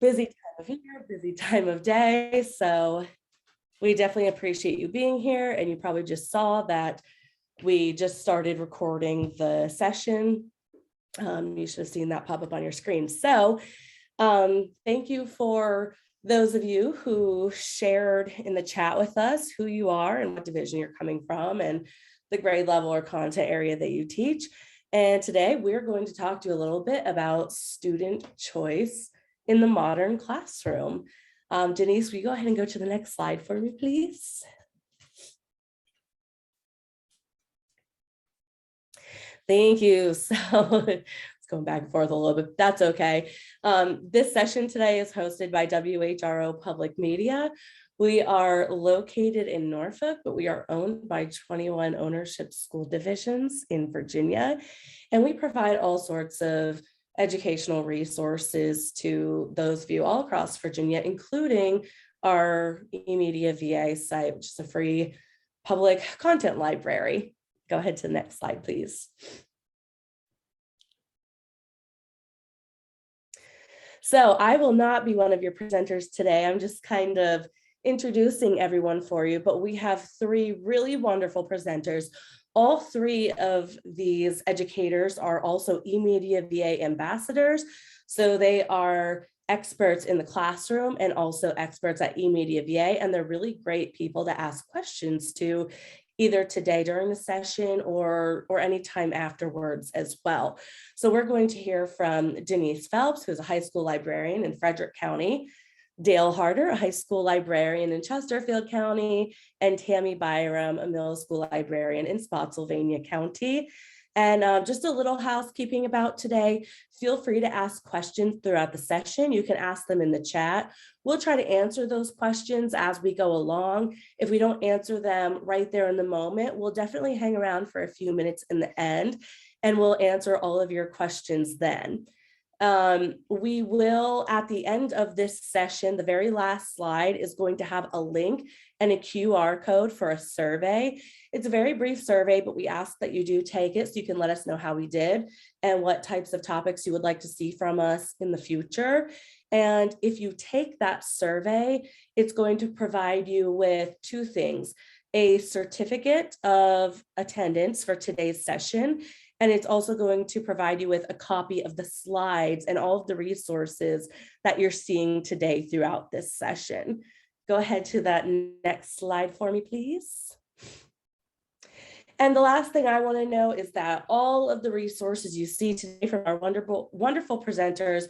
busy time of year, busy time of day. So we definitely appreciate you being here. And you probably just saw that we just started recording the session. You should have seen that pop up on your screen. So thank you for those of you who shared in the chat with us who you are and what division you're coming from and the grade level or content area that you teach. And today we're going to talk to you a little bit about student choice in the modern classroom. Denyse, will you go ahead and go to the next slide for me, please? Thank you. So it's going back and forth a little bit. That's okay. This session today is hosted by WHRO Public Media. We are located in Norfolk, but we are owned by 21 ownership school divisions in Virginia. And we provide all sorts of educational resources to those of you all across Virginia, including our eMediaVA site, which is a free public content library. Go ahead to the next slide, please. So I will not be one of your presenters today. I'm just kind of introducing everyone for you, but we have three really wonderful presenters. All three of these educators are also eMediaVA ambassadors. So they are experts in the classroom and also experts at eMediaVA, and they're really great people to ask questions to, either today during the session or anytime afterwards as well. So we're going to hear from Denyse Phelps, who's a high school librarian in Frederick County, Dale Harter, a high school librarian in Chesterfield County, and Tammy Byram, a middle school librarian in Spotsylvania County. And just a little housekeeping about today, feel free to ask questions throughout the session. You can ask them in the chat. We'll try to answer those questions as we go along. If we don't answer them right there in the moment, we'll definitely hang around for a few minutes in the end, and we'll answer all of your questions then. We will, at the end of this session, the very last slide is going to have a link and a QR code for a survey. It's a very brief survey, but we ask that you do take it so you can let us know how we did and what types of topics you would like to see from us in the future. And if you take that survey, it's going to provide you with two things: a certificate of attendance for today's session, and it's also going to provide you with a copy of the slides and all of the resources that you're seeing today throughout this session. Go ahead to that next slide for me, please. And the last thing I want to know is that all of the resources you see today from our wonderful presenters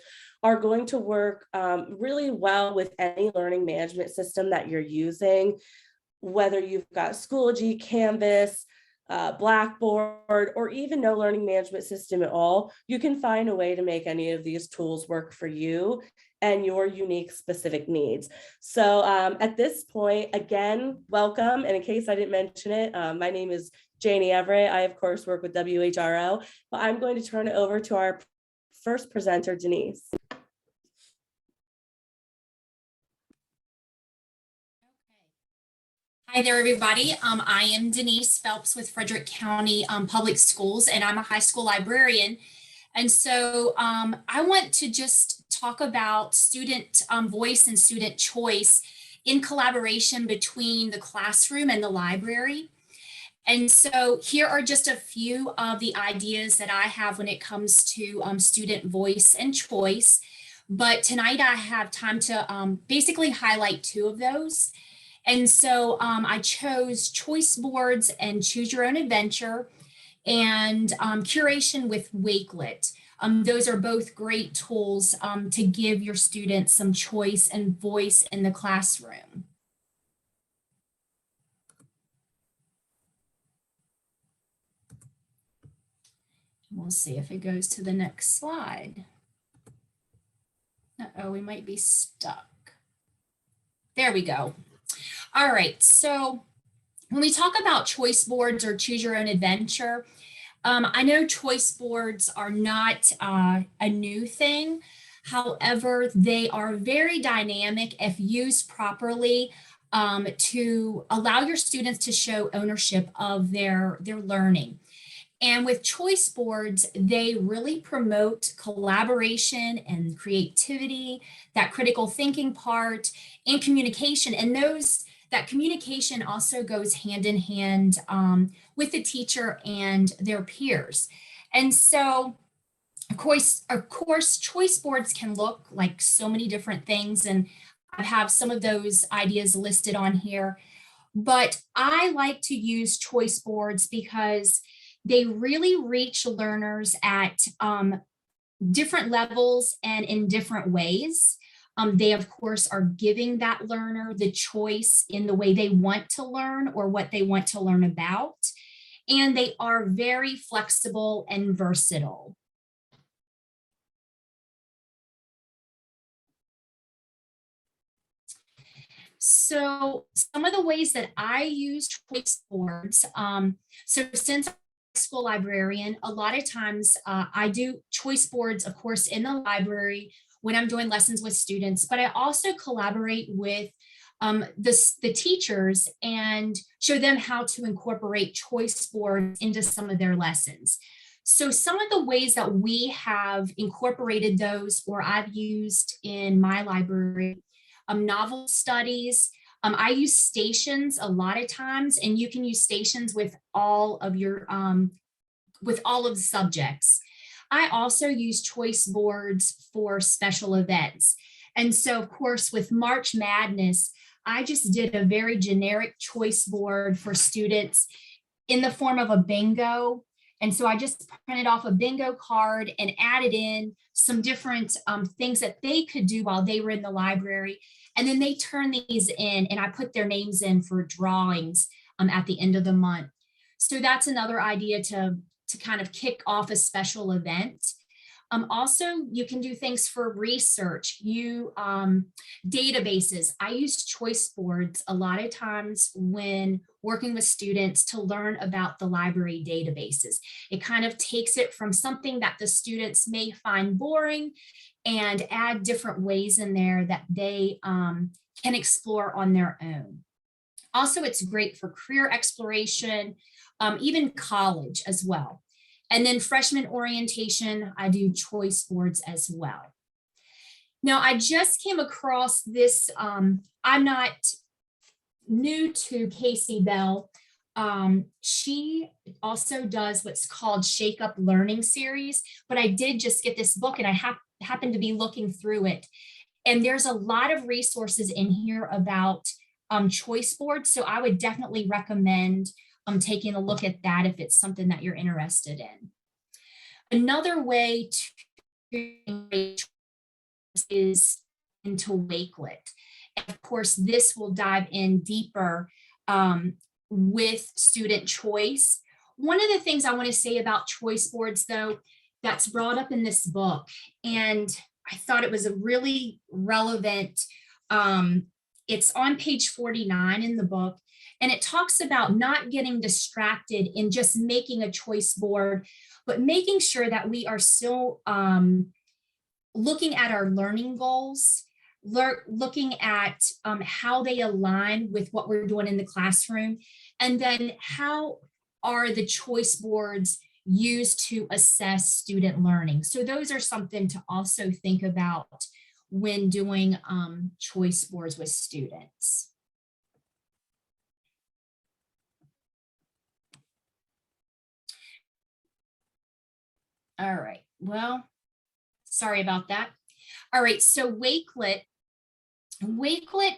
are going to work really well with any learning management system that you're using, whether you've got Schoology, Canvas, Blackboard, or even no learning management system at all. You can find a way to make any of these tools work for you and your unique specific needs. So at this point, again, welcome. And in case I didn't mention it, my name is Janie Everett. I, of course, work with WHRO, but I'm going to turn it over to our first presenter, Denyse. Hi there, everybody. I am Denyse Phelps with Frederick County Public Schools, and I'm a high school librarian. And so I want to just talk about student voice and student choice in collaboration between the classroom and the library. And so here are just a few of the ideas that I have when it comes to student voice and choice. But tonight I have time to basically highlight two of those. And so I chose choice boards and choose your own adventure and curation with Wakelet. Those are both great tools to give your students some choice and voice in the classroom. We'll see if it goes to the next slide. Uh-oh, we might be stuck. There we go. All right, so when we talk about choice boards or choose your own adventure, I know choice boards are not a new thing. However, they are very dynamic if used properly to allow your students to show ownership of their learning. And with choice boards, they really promote collaboration and creativity, that critical thinking part, and communication. And that communication also goes hand in hand with the teacher and their peers. And so, of course, choice boards can look like so many different things, and I have some of those ideas listed on here. But I like to use choice boards because they really reach learners at different levels and in different ways. They, of course, are giving that learner the choice in the way they want to learn or what they want to learn about. And they are very flexible and versatile. So some of the ways that I use choice boards, so since I'm a school librarian, a lot of times I do choice boards, of course, in the library when I'm doing lessons with students, but I also collaborate with the teachers and show them how to incorporate choice boards into some of their lessons. So some of the ways that we have incorporated those or I've used in my library, novel studies. I use stations a lot of times, and you can use stations with all of the subjects. I also use choice boards for special events. And so, of course, with March Madness, I just did a very generic choice board for students in the form of a bingo. And so I just printed off a bingo card and added in some different things that they could do while they were in the library. And then they turn these in, and I put their names in for drawings at the end of the month. So that's another idea to kind of kick off a special event. Also, you can do things for research. Databases. I use choice boards a lot of times when working with students to learn about the library databases. It kind of takes it from something that the students may find boring and add different ways in there that they can explore on their own. Also, it's great for career exploration, even college as well. And then freshman orientation, I do choice boards as well. Now, I just came across this, I'm not new to Casey Bell. She also does what's called Shake Up Learning Series, but I did just get this book and I happened to be looking through it. And there's a lot of resources in here about choice boards. So I would definitely recommend taking a look at that if it's something that you're interested in. Another way to is into Wakelet. And of course, this will dive in deeper with student choice. One of the things I want to say about choice boards, though, that's brought up in this book, and I thought it was a really relevant, it's on page 49 in the book, and it talks about not getting distracted in just making a choice board, but making sure that we are still looking at our learning goals, looking at how they align with what we're doing in the classroom, and then how are the choice boards used to assess student learning. So those are something to also think about when doing choice boards with students. All right, well, sorry about that. All right, so Wakelet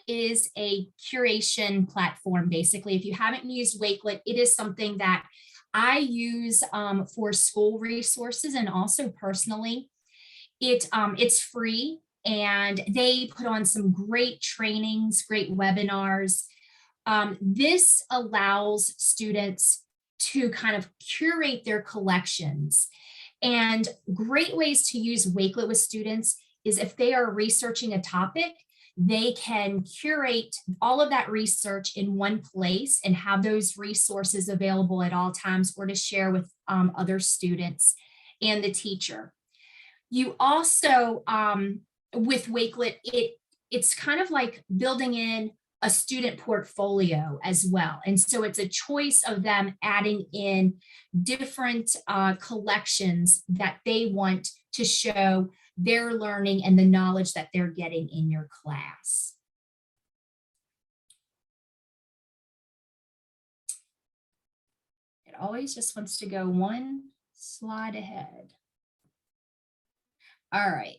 is a curation platform, basically. If you haven't used Wakelet, it is something that I use for school resources and also personally. It's free, and they put on some great trainings, great webinars. This allows students to kind of curate their collections. And great ways to use Wakelet with students is if they are researching a topic, they can curate all of that research in one place and have those resources available at all times or to share with other students and the teacher. You also, with Wakelet, it's kind of like building in a student portfolio as well. And so it's a choice of them adding in different collections that they want to show their learning and the knowledge that they're getting in your class. It always just wants to go one slide ahead. All right.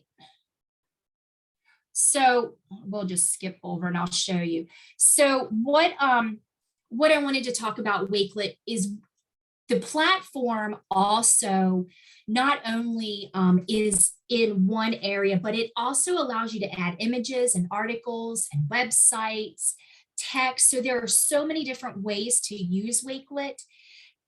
So we'll just skip over and I'll show you. So what I wanted to talk about Wakelet is the platform also not only is in one area, but it also allows you to add images and articles and websites, text. So there are so many different ways to use Wakelet.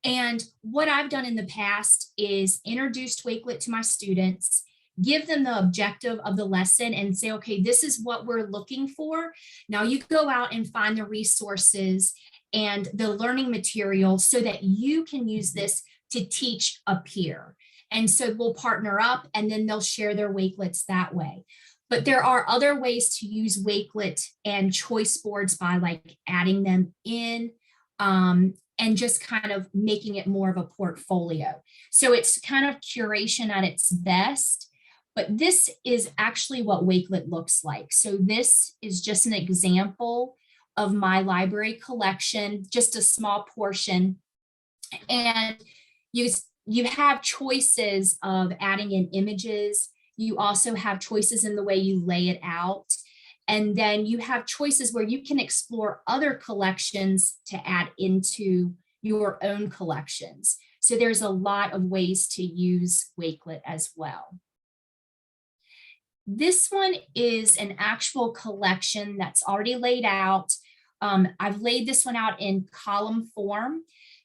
And what I've done in the past is introduced Wakelet to my students, give them the objective of the lesson and say, okay, this is what we're looking for. Now you go out and find the resources and the learning material so that you can use this to teach a peer. And so we'll partner up and then they'll share their Wakelets that way. But there are other ways to use Wakelet and choice boards by like adding them in and just kind of making it more of a portfolio. So it's kind of curation at its best. But this is actually what Wakelet looks like. So this is just an example of my library collection, just a small portion. And you have choices of adding in images. You also have choices in the way you lay it out. And then you have choices where you can explore other collections to add into your own collections. So there's a lot of ways to use Wakelet as well. This one is an actual collection that's already laid out. I've laid this one out in column form.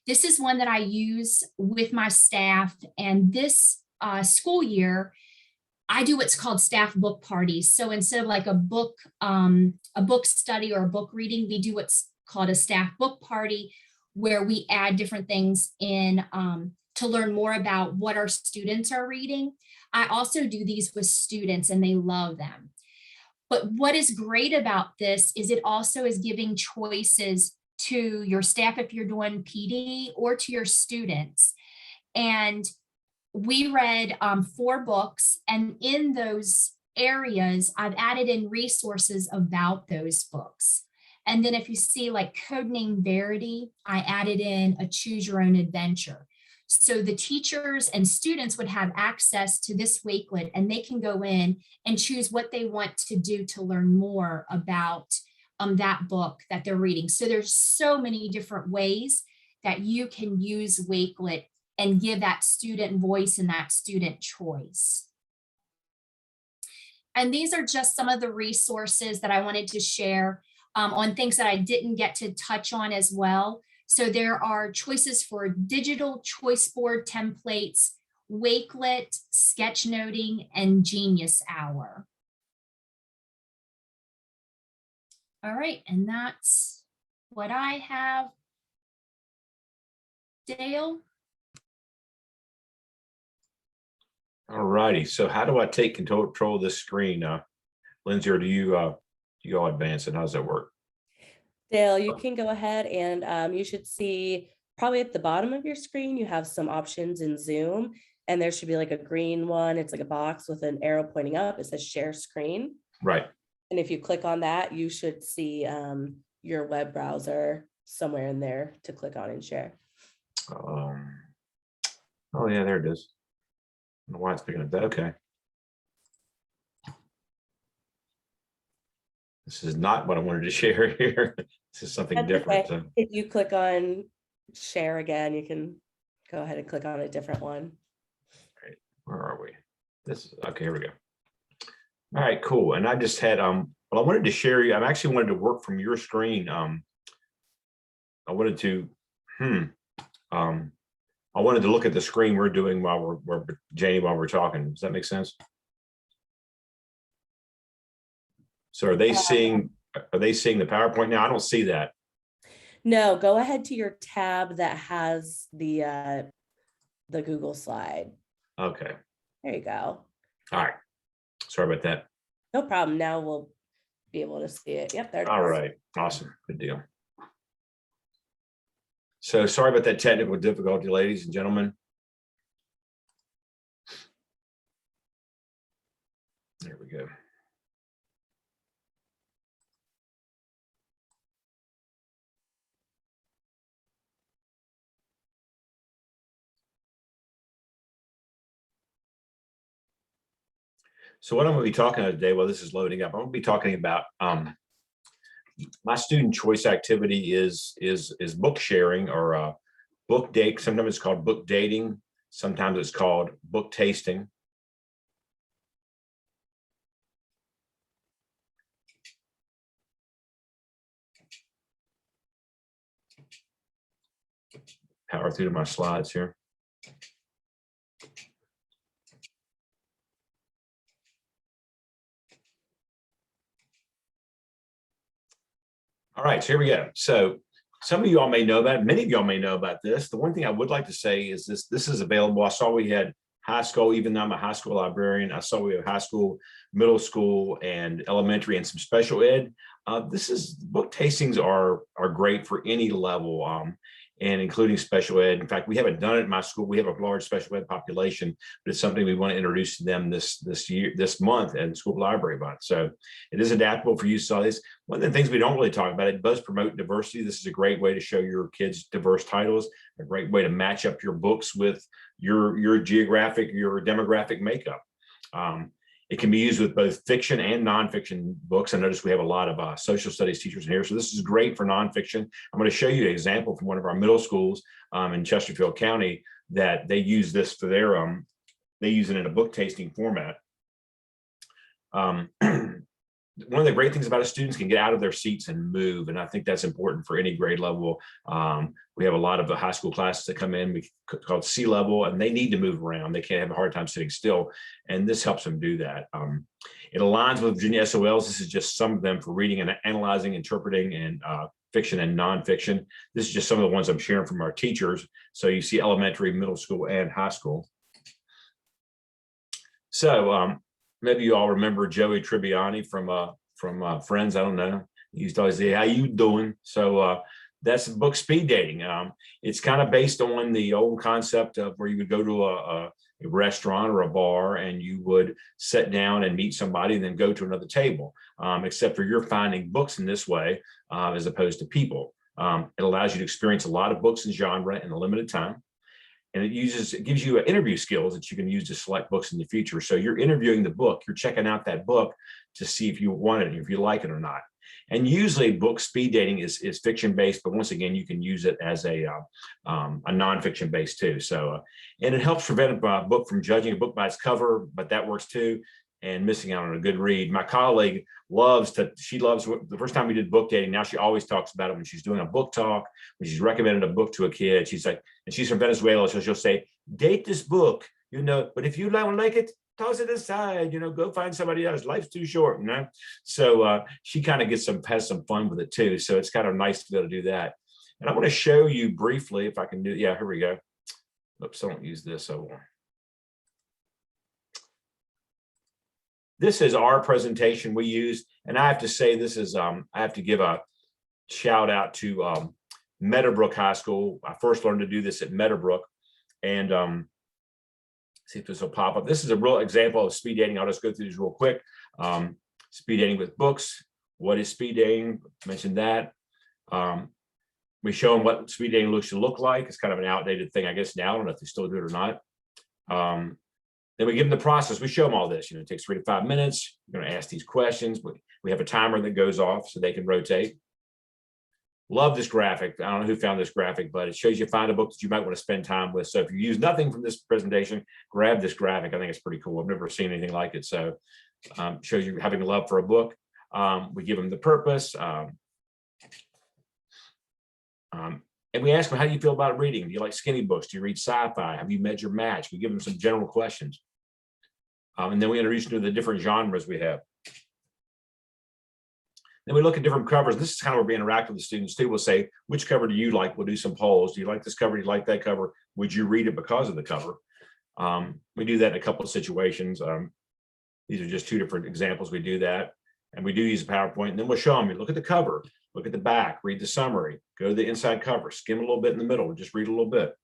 This is one that I use with my staff, and this school year, I do what's called staff book parties. So instead of like a book study or a book reading, we do what's called a staff book party, where we add different things in to learn more about what our students are reading. I also do these with students and they love them. But what is great about this is it also is giving choices to your staff if you're doing PD or to your students. And we read 4 books, and in those areas, I've added in resources about those books. And then if you see like Codename Verity, I added in a choose your own adventure. So the teachers and students would have access to this Wakelet and they can go in and choose what they want to do to learn more about that book that they're reading. So there's so many different ways that you can use Wakelet and give that student voice and that student choice. And these are just some of the resources that I wanted to share on things that I didn't get to touch on as well. So there are choices for digital choice board templates, Wakelet, sketchnoting, and Genius Hour. All right, and that's what I have. Dale? All righty, so how do I take control of this screen? Lindsay, or do you all advance it? How does that work? Dale, you can go ahead and you should see probably at the bottom of your screen, you have some options in Zoom, and there should be like a green one. It's like a box with an arrow pointing up. It says share screen. Right. And if you click on that, you should see your web browser somewhere in there to click on and share. Oh yeah, there it is. I don't know why it's picking up that. Okay. This is not what I wanted to share here. This is something different. Okay. If you click on share again, you can go ahead and click on a different one. Right. Where are we? This is okay. Here we go. All right, cool. And I just had well, I wanted to share you. I actually wanted to work from your screen. I wanted to I wanted to look at the screen we're doing while we're talking. Does that make sense? So are they seeing the PowerPoint now? I don't see that. No, go ahead to your tab that has the Google slide. Okay. There you go. All right. Sorry about that. No problem. Now we'll be able to see it. Yep, there it is. All right, awesome, good deal. So sorry about that technical difficulty, ladies and gentlemen. There we go. So what I'm going to be talking about today, while this is loading up, I'm going to be talking about my student choice activity is book sharing, or book date. Sometimes it's called book dating. Sometimes it's called book tasting. Power through to my slides here. All right, so here we go. So some of you all may know about it. Many of y'all may know about this. The one thing I would like to say is this is available. I saw we had high school, even though I'm a high school librarian, I saw we have high school, middle school, and elementary, and some special ed. Book tastings are great for any level, and including special ed. In fact, we haven't done it in my school. We have a large special ed population, but it's something we want to introduce to them this month and school library month. So it is adaptable for use of this. One of the things we don't really talk about, it does promote diversity. This is a great way to show your kids diverse titles, a great way to match up your books with your geographic, your demographic makeup. It can be used with both fiction and nonfiction books. I notice we have a lot of social studies teachers in here. So this is great for nonfiction. I'm going to show you an example from one of our middle schools in Chesterfield County that they use this for their, they use it in a book tasting format. One of the great things about it, students can get out of their seats and move. And I think that's important for any grade level. We have a lot of the high school classes that come in, called C level, and they need to move around. They can't have a hard time sitting still. And this helps them do that. It aligns with Virginia SOLs. This is just some of them for reading and analyzing, interpreting, and fiction and nonfiction. This is just some of the ones I'm sharing from our teachers. So you see elementary, middle school, and high school. So maybe you all remember Joey Tribbiani from Friends. I don't know. He used to always say, "How you doing?" So that's book speed dating. It's kind of based on the old concept of where you would go to a restaurant or a bar and you would sit down and meet somebody and then go to another table, except for you're finding books in this way as opposed to people. It allows you to experience a lot of books and genre in a limited time. And it gives you interview skills that you can use to select books in the future. So you're interviewing the book, you're checking out that book to see if you want it, if you like it or not. And usually book speed dating is fiction based, but once again, you can use it as a nonfiction based too. So, and it helps prevent a book from judging a book by its cover, but that works too, and missing out on a good read. My colleague loves the first time we did book dating, now she always talks about it when she's doing a book talk, when she's recommended a book to a kid. She's like, and she's from Venezuela, so she'll say, date this book, but if you don't like it, toss it aside, go find somebody else. Life's too short, So she kind of has some fun with it too. So it's kind of nice to be able to do that. And I want to show you briefly, if I can do, yeah, here we go. Oops, I don't use this. This is our presentation we used, and I have to say this is, I have to give a shout out to Meadowbrook High School. I first learned to do this at Meadowbrook, and see if this will pop up. This is a real example of speed dating. I'll just go through these real quick. Speed dating with books. What is speed dating? Mentioned that. We show them what speed dating should look like. It's kind of an outdated thing, I guess, now. I don't know if they still do it or not. Then we give them the process. We show them all this. It takes 3 to 5 minutes. You're going to ask these questions. We have a timer that goes off so they can rotate. Love this graphic. I don't know who found this graphic, but it shows you find a book that you might want to spend time with. So if you use nothing from this presentation, grab this graphic. I think it's pretty cool. I've never seen anything like it. So shows you having a love for a book. We give them the purpose. And we ask them, how do you feel about reading? Do you like skinny books? Do you read sci-fi? Have you met your match? We give them some general questions. And then we introduce them to the different genres we have. Then we look at different covers. This is kind of where we interact with the students too. We'll say, which cover do you like? We'll do some polls. Do you like this cover? Do you like that cover? Would you read it because of the cover? We do that in a couple of situations. These are just 2 different examples. We do that. And we do use a PowerPoint, and then we'll show them, look at the cover, look at the back, read the summary, go to the inside cover, skim a little bit in the middle, just read a little bit.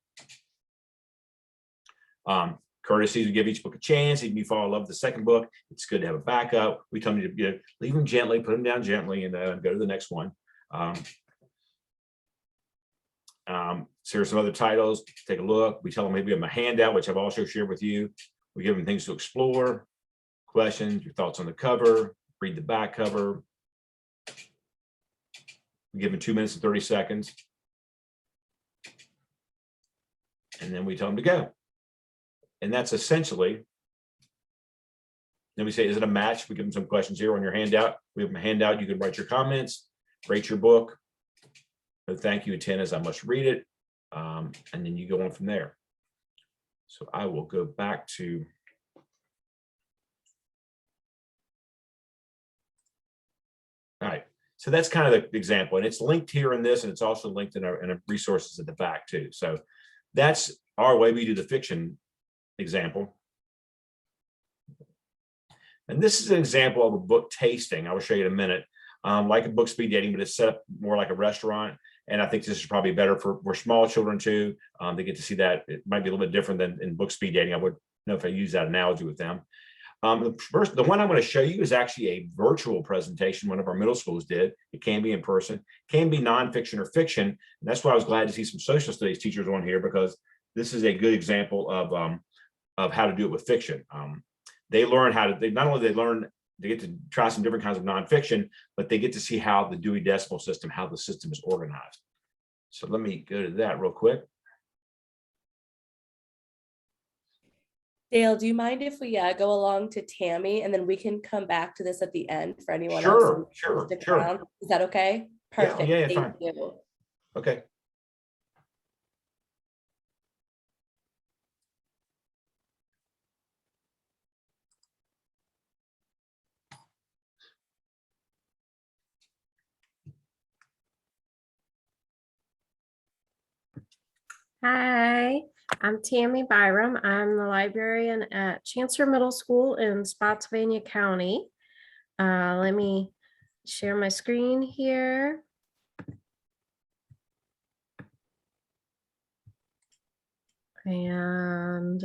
Courtesy to give each book a chance. Even if you fall in love with the second book, it's good to have a backup. We tell them to leave them gently, put them down gently, and go to the next one. So here's some other titles. Take a look. We tell them maybe give them a handout, which I've also shared with you. We give them things to explore, questions, your thoughts on the cover, read the back cover. We give them 2 minutes and 30 seconds. And then we tell them to go. And that's essentially, then we say, is it a match? We give them some questions here on your handout. We have them a handout. You can write your comments, rate your book. So thank you, attend as I must read it. And then you go on from there. So I will go back to. All right. So that's kind of the example. And it's linked here in this, and it's also linked in our resources at the back too. So that's our way we do the fiction example. And this is an example of a book tasting. I will show you in a minute. Like a book speed dating, but it's set up more like a restaurant. And I think this is probably better for small children too. They get to see that. It might be a little bit different than in book speed dating. I wouldn't know if I use that analogy with them. The one I'm going to show you is actually a virtual presentation one of our middle schools did. It can be in person, can be nonfiction or fiction. And that's why I was glad to see some social studies teachers on here, because this is a good example of how to do it with fiction. They learn how to, not only they get to try some different kinds of nonfiction, but they get to see how the Dewey Decimal System, how the system is organized. So let me go to that real quick. Dale, do you mind if we go along to Tammy, and then we can come back to this at the end for anyone else? Sure. Around? Is that okay? Perfect. Yeah, Thank fine. you. Okay. Hi, I'm Tammy Byram. I'm the librarian at Chancellor Middle School in Spotsylvania County. Let me share my screen here. And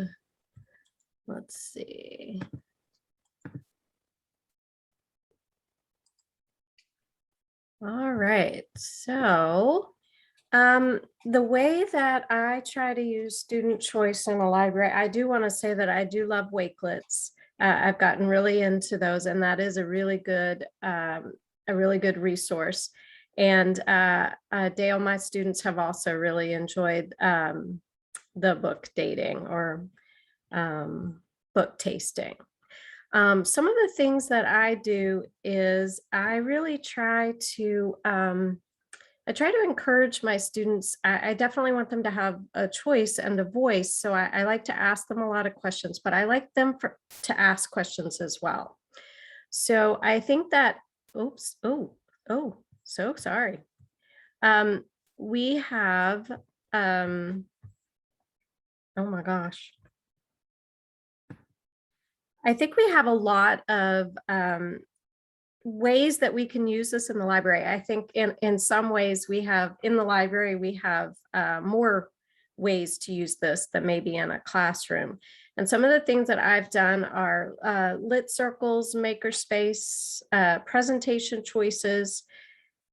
let's see. All right, so the way that I try to use student choice in a library, I do want to say that I do love Wakelets. I've gotten really into those, and that is a really good resource. And Dale, my students have also really enjoyed the book dating or book tasting. Some of the things that I do is I really try to encourage my students. I definitely want them to have a choice and a voice. So I like to ask them a lot of questions, but I like them to ask questions as well. So I think that, so sorry. We have, oh my gosh. I think we have a lot of ways that we can use this in the library. I think in some ways in the library, we have more ways to use this than maybe in a classroom. And some of the things that I've done are lit circles, makerspace, presentation choices,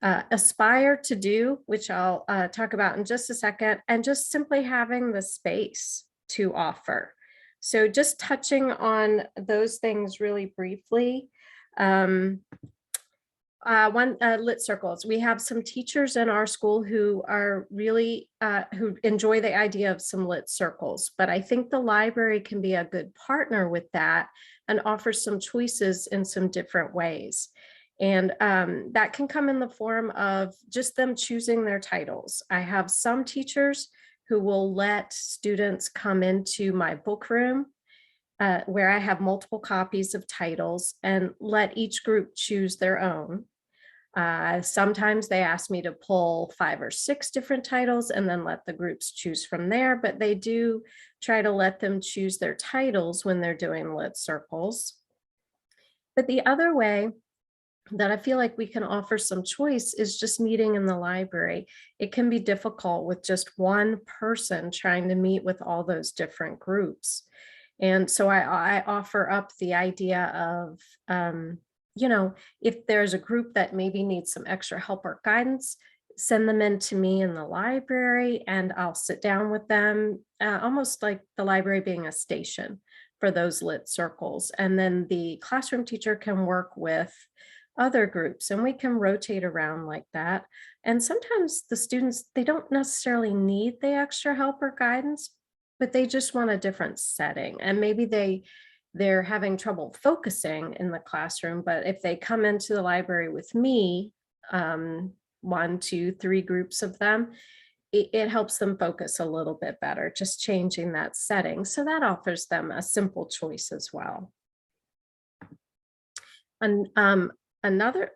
aspire to do, which I'll talk about in just a second, and just simply having the space to offer. So just touching on those things really briefly. Lit circles. We have some teachers in our school who are really, who enjoy the idea of some lit circles, but I think the library can be a good partner with that and offer some choices in some different ways. And that can come in the form of just them choosing their titles. I have some teachers who will let students come into my book room where I have multiple copies of titles and let each group choose their own. Sometimes they ask me to pull 5 or 6 different titles and then let the groups choose from there, but they do try to let them choose their titles when they're doing lit circles. But the other way that I feel like we can offer some choice is just meeting in the library. It can be difficult with just one person trying to meet with all those different groups. And so I offer up the idea of, if there's a group that maybe needs some extra help or guidance, send them in to me in the library and I'll sit down with them, almost like the library being a station for those lit circles. And then the classroom teacher can work with other groups and we can rotate around like that. And sometimes the students, they don't necessarily need the extra help or guidance, but they just want a different setting. And maybe they're having trouble focusing in the classroom, but if they come into the library with me, 1, 2, 3 groups of them, it helps them focus a little bit better, just changing that setting. So that offers them a simple choice as well. And another,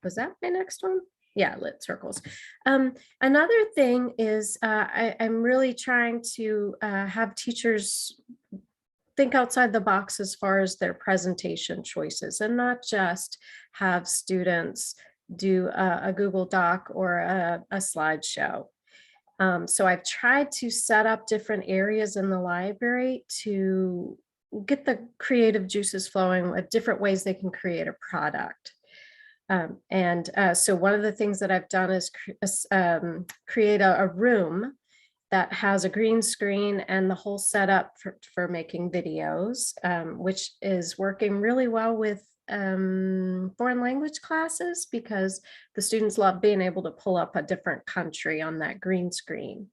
was that my next one? Yeah, lit circles. Another thing is I'm really trying to have teachers think outside the box as far as their presentation choices and not just have students do a Google Doc or a slideshow. So I've tried to set up different areas in the library to get the creative juices flowing with different ways they can create a product. So one of the things that I've done is create a room that has a green screen and the whole setup for making videos, which is working really well with foreign language classes because the students love being able to pull up a different country on that green screen.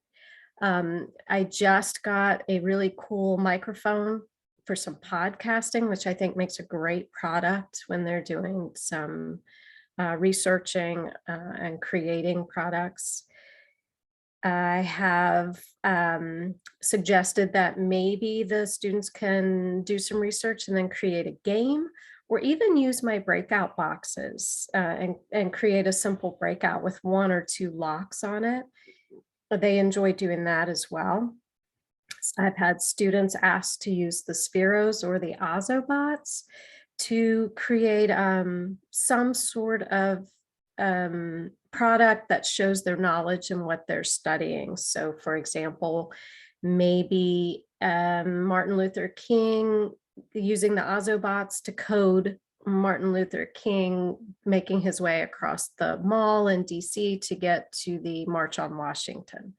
I just got a really cool microphone for some podcasting, which I think makes a great product when they're doing some researching and creating products. I have suggested that maybe the students can do some research and then create a game, or even use my breakout boxes and create a simple breakout with 1 or 2 locks on it. They enjoy doing that as well. I've had students ask to use the Spiros or the Ozobots to create some sort of product that shows their knowledge and what they're studying. So for example, maybe Martin Luther King, using the Ozobots to code Martin Luther King making his way across the mall in DC to get to the March on Washington.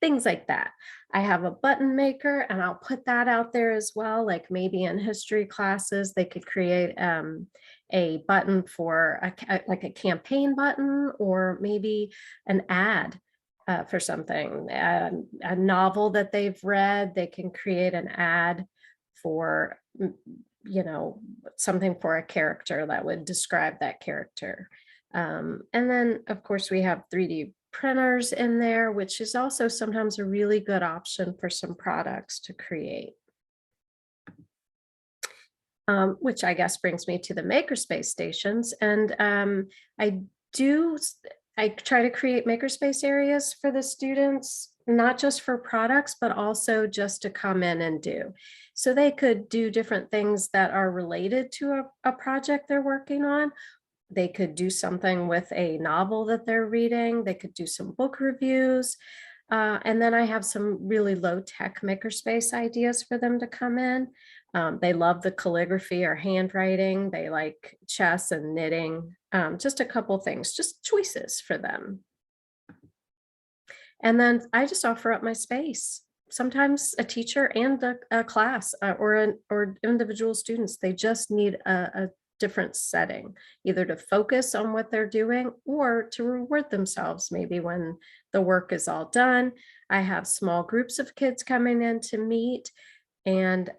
Things like that. I have a button maker and I'll put that out there as well. Like maybe in history classes, they could create a button for like a campaign button, or maybe an ad for something, a novel that they've read. They can create an ad for, something for a character that would describe that character. And then of course we have 3D printers in there, which is also sometimes a really good option for some products to create. Which I guess brings me to the makerspace stations. And I try to create makerspace areas for the students, not just for products, but also just to come in and do. So they could do different things that are related to a project they're working on. They could do something with a novel that they're reading. They could do some book reviews. And then I have some really low-tech makerspace ideas for them to come in. They love the calligraphy or handwriting. They like chess and knitting. Just a couple things, just choices for them. And then I just offer up my space. Sometimes a teacher and a class or individual students, they just need a different setting, either to focus on what they're doing or to reward themselves. Maybe when the work is all done, I have small groups of kids coming in to meet, and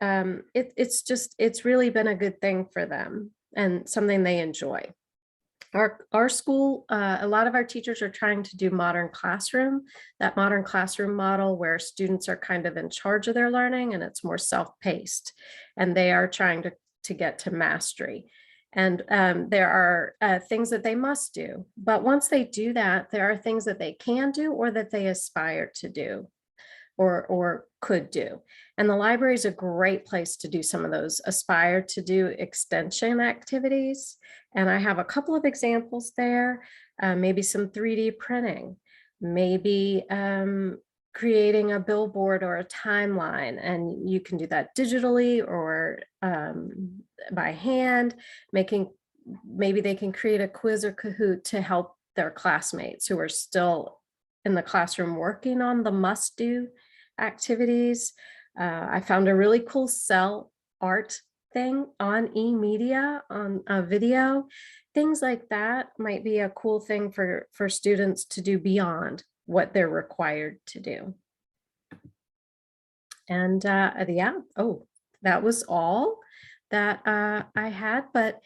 it's really been a good thing for them and something they enjoy. Our school, a lot of our teachers are trying to do modern classroom, that modern classroom model where students are kind of in charge of their learning and it's more self-paced, and they are trying to get to mastery. And there are things that they must do, but once they do that, there are things that they can do or that they aspire to do. or could do. And the library is a great place to do some of those, aspire to do extension activities. And I have a couple of examples there, maybe some 3D printing, maybe creating a billboard or a timeline, and you can do that digitally or by hand, maybe they can create a quiz or Kahoot to help their classmates who are still in the classroom working on the must-do activities. I found a really cool cell art thing on eMedia, on a video. Things like that might be a cool thing for students to do beyond what they're required to do. And yeah, oh, that was all that I had, but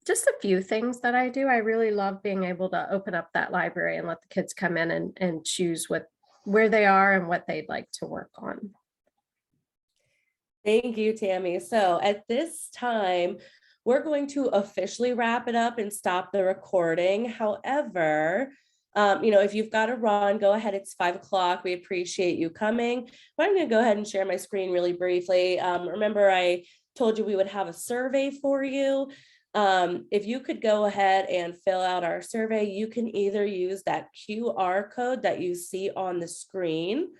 just a few things that I do. I really love being able to open up that library and let the kids come in and choose where they are and what they'd like to work on. Thank you, Tammy. So at this time, we're going to officially wrap it up and stop the recording. However, if you've got to run, go ahead. It's 5 o'clock. We appreciate you coming. But I'm going to go ahead and share my screen really briefly. Remember, I told you we would have a survey for you. If you could go ahead and fill out our survey, you can either use that QR code that you see on the screen,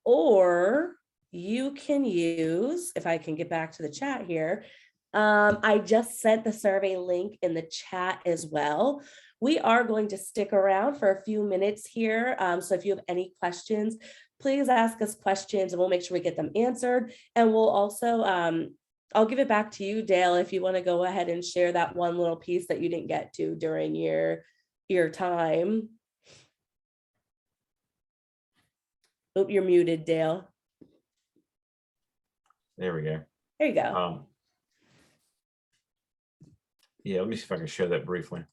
or you can use, if I can get back to the chat here, I just sent the survey link in the chat as well. We are going to stick around for a few minutes here. So if you have any questions, please ask us questions and we'll make sure we get them answered. And we'll also, I'll give it back to you, Dale, if you want to go ahead and share that one little piece that you didn't get to during your time. Oh, you're muted, Dale. There we go. There you go. Yeah, let me see if I can share that briefly.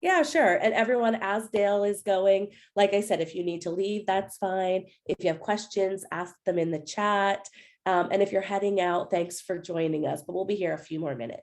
Yeah, sure. And everyone, as Dale is going, like I said, if you need to leave, that's fine. If you have questions, ask them in the chat. And if you're heading out, thanks for joining us, but we'll be here a few more minutes.